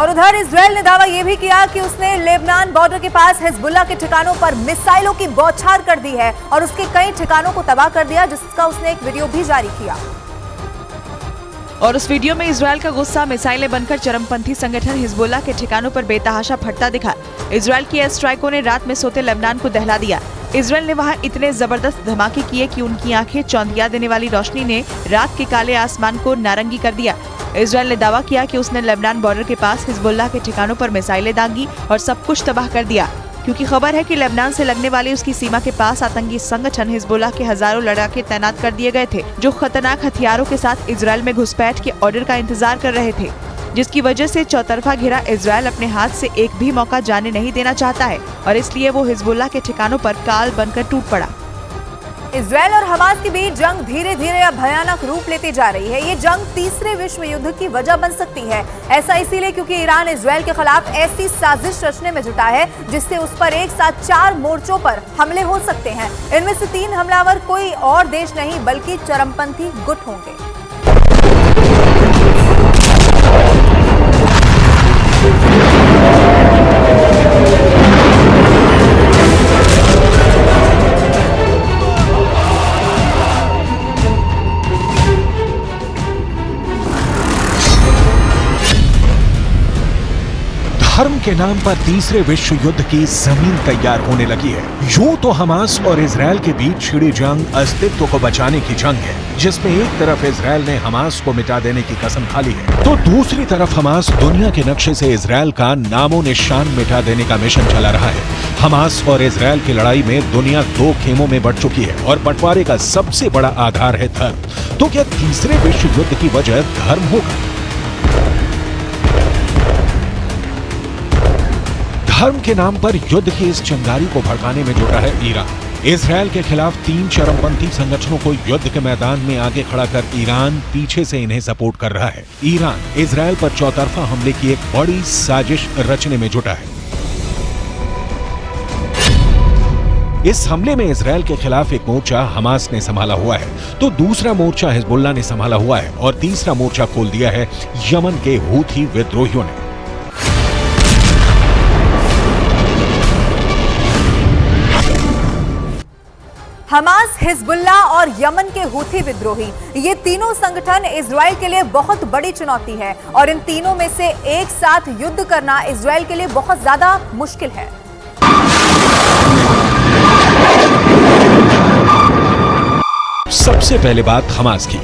और उधर इजराइल ने दावा यह भी किया कि उसने लेबनान बॉर्डर के पास हिजबुल्लाह के ठिकानों पर मिसाइलों की बौछार कर दी है और उसके कई ठिकानों को तबाह कर दिया, जिसका उसने एक वीडियो भी जारी किया। और उस वीडियो में इजराइल का गुस्सा मिसाइलें बनकर चरमपंथी संगठन हिजबुल्लाह के ठिकानों पर बेतहाशा फटता दिखा। इजराइल की एयर स्ट्राइकों ने रात में सोते लेबनान को दहला दिया। इजराइल ने वहां इतने जबरदस्त धमाके किए कि उनकी आंखें चौंधिया देने वाली रोशनी ने रात के काले आसमान को नारंगी कर दिया। इजराइल ने दावा किया कि उसने लेबनान बॉर्डर के पास हिजबुल्लाह के ठिकानों पर मिसाइलें दागी और सब कुछ तबाह कर दिया, क्योंकि खबर है कि लेबनान से लगने वाली उसकी सीमा के पास आतंकी संगठन हिजबुल्लाह के हजारों लड़ाके तैनात कर दिए गए थे, जो खतरनाक हथियारों के साथ इजराइल में घुसपैठ के ऑर्डर का इंतजार कर रहे थे, जिसकी वजह से चौतरफा घिरा इजराइल अपने हाथ से एक भी मौका जाने नहीं देना चाहता है और इसलिए वो हिजबुल्लाह के ठिकानों पर काल बनकर टूट पड़ा। इजराइल और हमास के बीच जंग धीरे धीरे अब भयानक रूप लेती जा रही है। ये जंग तीसरे विश्व युद्ध की वजह बन सकती है। ऐसा इसीलिए क्योंकि ईरान इजराइल के खिलाफ ऐसी साजिश रचने में जुटा है जिससे उस पर एक साथ 4 मोर्चों पर हमले हो सकते हैं। इनमें से 3 हमलावर कोई और देश नहीं बल्कि चरमपंथी गुट होंगे। धर्म के नाम पर तीसरे विश्व युद्ध की जमीन तैयार होने लगी है। यूं तो हमास और इजराइल के बीच छिड़ी जंग अस्तित्व को बचाने की जंग है, जिसमें एक तरफ इजराइल ने हमास को मिटा देने की कसम खा ली है, तो दूसरी तरफ हमास दुनिया के नक्शे से इजराइल का नामो निशान मिटा देने का मिशन चला रहा है। हमास और इजराइल की लड़ाई में दुनिया 2 खेमों में बंट चुकी है और बंटवारे का सबसे बड़ा आधार है धर्म। तो क्या तीसरे विश्व युद्ध की वजह धर्म होगा? धर्म के नाम पर युद्ध की इस चिंगारी को भड़काने में जुटा है ईरान। इजराइल के खिलाफ 3 चरमपंथी संगठनों को युद्ध के मैदान में आगे खड़ा कर ईरान पीछे से इन्हें सपोर्ट कर रहा है। ईरान इजराइल पर चौतरफा हमले की एक बड़ी साजिश रचने में जुटा है। इस हमले में इजराइल के खिलाफ एक मोर्चा हमास ने संभाला हुआ है, तो दूसरा मोर्चा हिजबुल्लाह ने संभाला हुआ है और तीसरा मोर्चा खोल दिया है यमन के हूथी विद्रोहियों ने। हमास, हिजबुल्लाह और यमन के हूथी विद्रोही, ये तीनों संगठन इजराइल के लिए बहुत बड़ी चुनौती है और इन तीनों में से एक साथ युद्ध करना इजराइल के लिए बहुत ज्यादा मुश्किल है। सबसे पहले बात हमास की।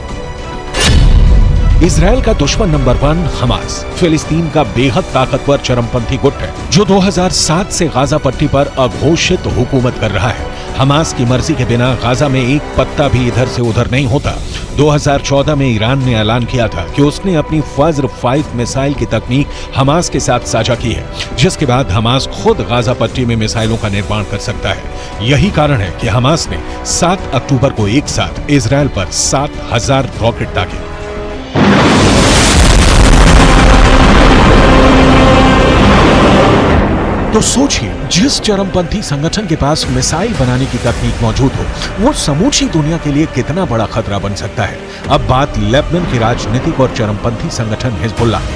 इजराइल का दुश्मन नंबर 1 हमास फिलिस्तीन का बेहद ताकतवर चरमपंथी गुट है, जो 2007 से गाजा पट्टी पर अघोषित हुकूमत कर रहा है। हमास की मर्जी के बिना गाजा में एक पत्ता भी इधर से उधर नहीं होता। 2014 में ईरान ने ऐलान किया था कि उसने अपनी फज्र 5 मिसाइल की तकनीक हमास के साथ साझा की है, जिसके बाद हमास खुद गाजा पट्टी में मिसाइलों का निर्माण कर सकता है। यही कारण है कि हमास ने 7 अक्टूबर को एक साथ इजराइल पर 7000 रॉकेट दागे। तो सोचिए, जिस चरमपंथी संगठन के पास मिसाइल बनाने की तकनीक मौजूद हो, वो समूची दुनिया के लिए कितना बड़ा खतरा बन सकता है। अब बात लेबनान के राजनीतिक और चरमपंथी संगठन हिजबुल्लाह की।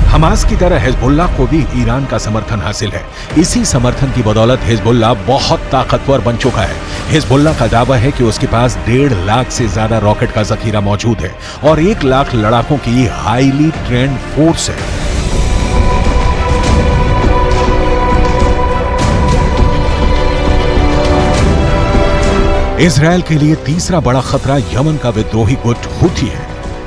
हमास की तरह हिजबुल्लाह को भी ईरान का समर्थन हासिल है। इसी समर्थन की बदौलत हिजबुल्लाह बहुत ताकतवर बन चुका है। हिजबुल्लाह का दावा है कि उसके पास 1.5 लाख से ज्यादा रॉकेट का जखीरा मौजूद है और 1 लाख लड़ाकों की हाईली ट्रेंड फोर्स है। इजराइल के लिए तीसरा बड़ा खतरा यमन का विद्रोही गुट हूथी है,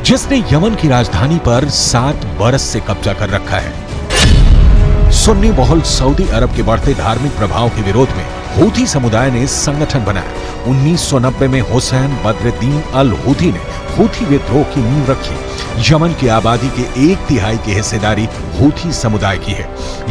जिसने यमन की राजधानी पर 7 बरस से कब्जा कर रखा है। सुन्नी बहुल सऊदी अरब के बढ़ते धार्मिक प्रभाव के विरोध में हूथी समुदाय ने संगठन बनाया। 1990 में हुसैन बद्रुद्दीन अल हूथी ने हूथी विद्रोह की नींव रखी। यमन की आबादी के 1/3 की हिस्सेदारी हूथी समुदाय की है।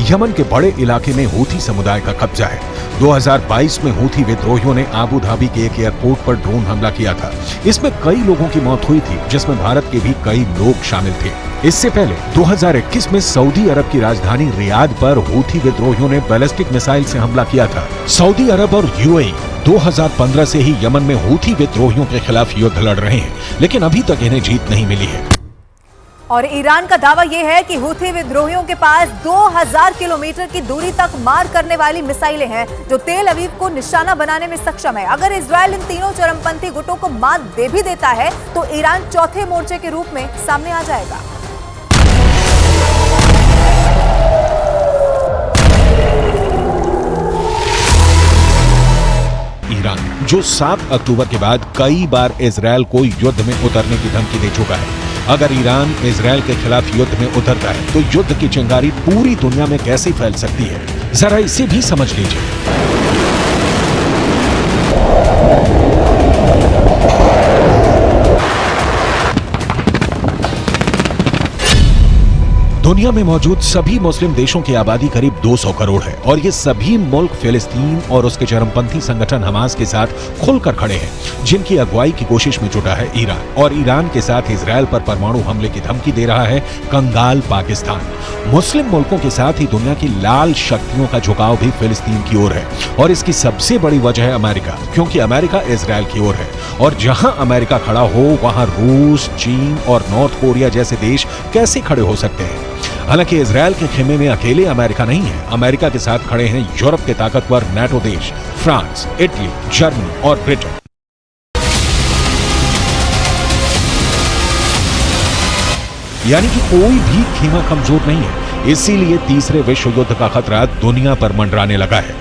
यमन के बड़े इलाके में हूथी समुदाय का कब्जा है। 2022 में हूथी विद्रोहियों ने आबू धाबी के एक एयरपोर्ट पर ड्रोन हमला किया था। इसमें कई लोगों की मौत हुई थी, जिसमें भारत के भी कई लोग शामिल थे। इससे पहले 2021 में सऊदी अरब की राजधानी रियाद पर हूथी विद्रोहियों ने बैलिस्टिक मिसाइल से हमला किया था। सऊदी अरब और यूएई 2015 से ही यमन में हूथी विद्रोहियों के खिलाफ युद्ध लड़ रहे हैं, लेकिन अभी तक इन्हें जीत नहीं मिली है। और ईरान का दावा यह है कि हूथी विद्रोहियों के पास 2000 किलोमीटर की दूरी तक मार करने वाली मिसाइलें हैं जो तेल अवीव को निशाना बनाने में सक्षम है। अगर इजरायल इन तीनों चरमपंथी गुटों को मात दे भी देता है तो ईरान चौथे मोर्चे के रूप में सामने आ जाएगा। ईरान जो 7 अक्टूबर के बाद कई बार इजरायल को युद्ध में उतरने की धमकी दे चुका है, अगर ईरान इजरायल के खिलाफ युद्ध में उतरता है तो युद्ध की चिंगारी पूरी दुनिया में कैसे फैल सकती है, जरा इसे भी समझ लीजिए। दुनिया में मौजूद सभी मुस्लिम देशों की आबादी करीब 200 करोड़ है और ये सभी मुल्क फिलिस्तीन और उसके चरमपंथी संगठन हमास के साथ खुलकर खड़े हैं, जिनकी अगुवाई की कोशिश में जुटा है ईरान। और ईरान के साथ इजरायल पर परमाणु हमले की धमकी दे रहा है कंगाल पाकिस्तान। मुस्लिम मुल्कों के साथ ही दुनिया की लाल शक्तियों का झुकाव भी फिलिस्तीन की ओर है और इसकी सबसे बड़ी वजह है अमेरिका, क्योंकि अमेरिका इजरायल की ओर है और जहां अमेरिका खड़ा हो वहां रूस, चीन और नॉर्थ कोरिया जैसे देश कैसे खड़े हो सकते हैं। हालांकि इजरायल के खेमे में अकेले अमेरिका नहीं है, अमेरिका के साथ खड़े हैं यूरोप के ताकतवर नाटो देश फ्रांस, इटली, जर्मनी और ब्रिटेन। यानी कि कोई भी खेमा कमजोर नहीं है, इसीलिए तीसरे विश्व युद्ध का खतरा दुनिया पर मंडराने लगा है।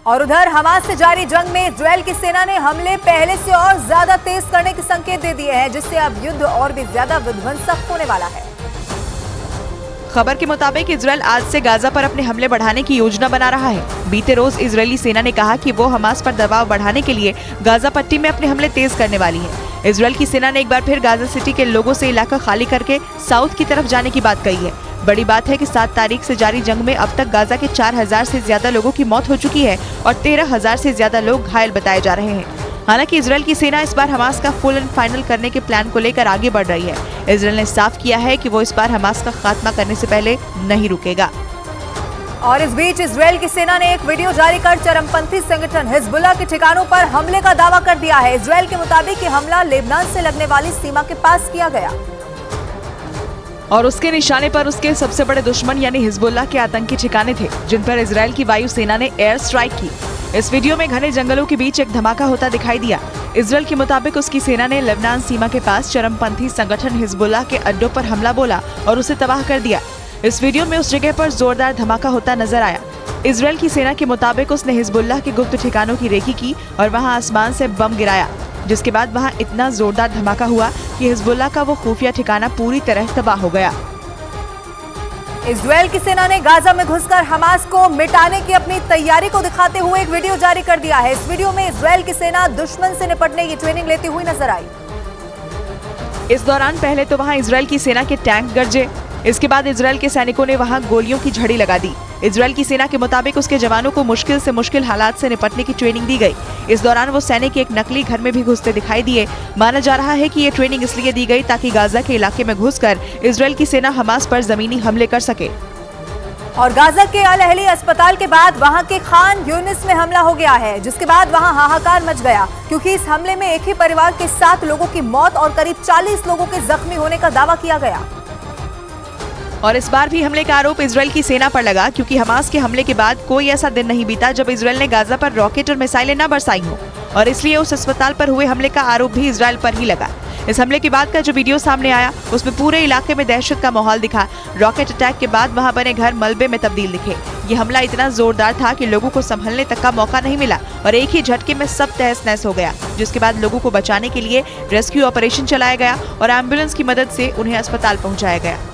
और उधर हमास से जारी जंग में इजरायल की सेना ने हमले पहले से और ज्यादा तेज करने के संकेत दे दिए हैं, जिससे अब युद्ध और भी ज्यादा विध्वंसक होने वाला है। खबर के मुताबिक इजरायल आज से गाजा पर अपने हमले बढ़ाने की योजना बना रहा है। बीते रोज इजरायली सेना ने कहा कि वो हमास पर दबाव बढ़ाने के लिए गाजा पट्टी में अपने हमले तेज करने वाली है। इजरायल की सेना ने एक बार फिर गाजा सिटी के लोगों से इलाका खाली करके साउथ की तरफ जाने की बात कही है। बड़ी बात है कि 7 तारीख से जारी जंग में अब तक गाजा के 4000 से ज्यादा लोगों की मौत हो चुकी है और 13000 से ज्यादा लोग घायल बताए जा रहे हैं। हालांकि इजरायल की सेना इस बार हमास का फुल एंड फाइनल करने के प्लान को लेकर आगे बढ़ रही है। इजरायल ने साफ किया है कि वो इस बार हमास का खात्मा करने से पहले नहीं रुकेगा। और इस बीच इजरायल की सेना ने एक वीडियो जारी कर चरमपंथी संगठन हिजबुल्लाह के ठिकानों पर हमले का दावा कर दिया है। इजरायल के मुताबिक ये हमला लेबनान से लगने वाली सीमा के पास किया गया और उसके निशाने पर उसके सबसे बड़े दुश्मन यानी हिजबुल्लाह के आतंकी ठिकाने थे, जिन पर इजरायल की वायु सेना ने एयर स्ट्राइक की। इस वीडियो में घने जंगलों के बीच एक धमाका होता दिखाई दिया। इजरायल के मुताबिक उसकी सेना ने लेबनान सीमा के पास चरमपंथी संगठन हिजबुल्लाह के अड्डों पर हमला बोला और उसे तबाह कर दिया। इस वीडियो में उस जगह पर जोरदार धमाका होता नजर आया। इजरायल की सेना के मुताबिक उसने हिजबुल्लाह के गुप्त ठिकानों की रेकी की और वहां आसमान से बम गिराया, जिसके बाद वहां इतना जोरदार धमाका हुआ कि हिजबुल्लाह का वो खुफिया ठिकाना पूरी तरह तबाह हो गया। इजरायल की सेना ने गाजा में घुसकर हमास को मिटाने की अपनी तैयारी को दिखाते हुए एक वीडियो जारी कर दिया है। इस वीडियो में इजरायल की सेना दुश्मन से निपटने की ट्रेनिंग लेती हुई नजर आई। इस दौरान पहले तो वहां इजरायल की सेना के टैंक गरजे, इसके बाद इजरायल के सैनिकों ने वहां गोलियों की झड़ी लगा दी। इजरायल की सेना के मुताबिक उसके जवानों को मुश्किल से मुश्किल हालात से निपटने की ट्रेनिंग दी गई। इस दौरान वो सैनिक एक नकली घर में भी घुसते दिखाई दिए। माना जा रहा है कि ये ट्रेनिंग इसलिए दी गई ताकि गाजा के इलाके में घुसकर इजरायल की सेना हमास पर जमीनी हमले कर सके। और गाजा के अल अहली अस्पताल के बाद वहां के खान यूनिस में हमला हो गया है, जिसके बाद वहां हाहाकार मच गया, क्योंकि इस हमले में एक ही परिवार के 7 लोगों की मौत और करीब 40 लोगों के जख्मी होने का दावा किया गया। और इस बार भी हमले का आरोप इजरायल की सेना पर लगा, क्योंकि हमास के हमले के बाद कोई ऐसा दिन नहीं बीता जब इजरायल ने गाजा पर रॉकेट और मिसाइलें न बरसाई हो, और इसलिए उस अस्पताल पर हुए हमले का आरोप भी इजरायल पर ही लगा। इस हमले के बाद का जो वीडियो सामने आया उसमें पूरे इलाके में दहशत का माहौल दिखा। रॉकेट अटैक के बाद वहां बने घर मलबे में तब्दील दिखे। ये हमला इतना जोरदार था कि लोगों को संभलने तक का मौका नहीं मिला और एक ही झटके में सब तहस नहस हो गया, जिसके बाद लोगों को बचाने के लिए रेस्क्यू ऑपरेशन चलाया गया और एम्बुलेंस की मदद से उन्हें अस्पताल पहुंचाया गया।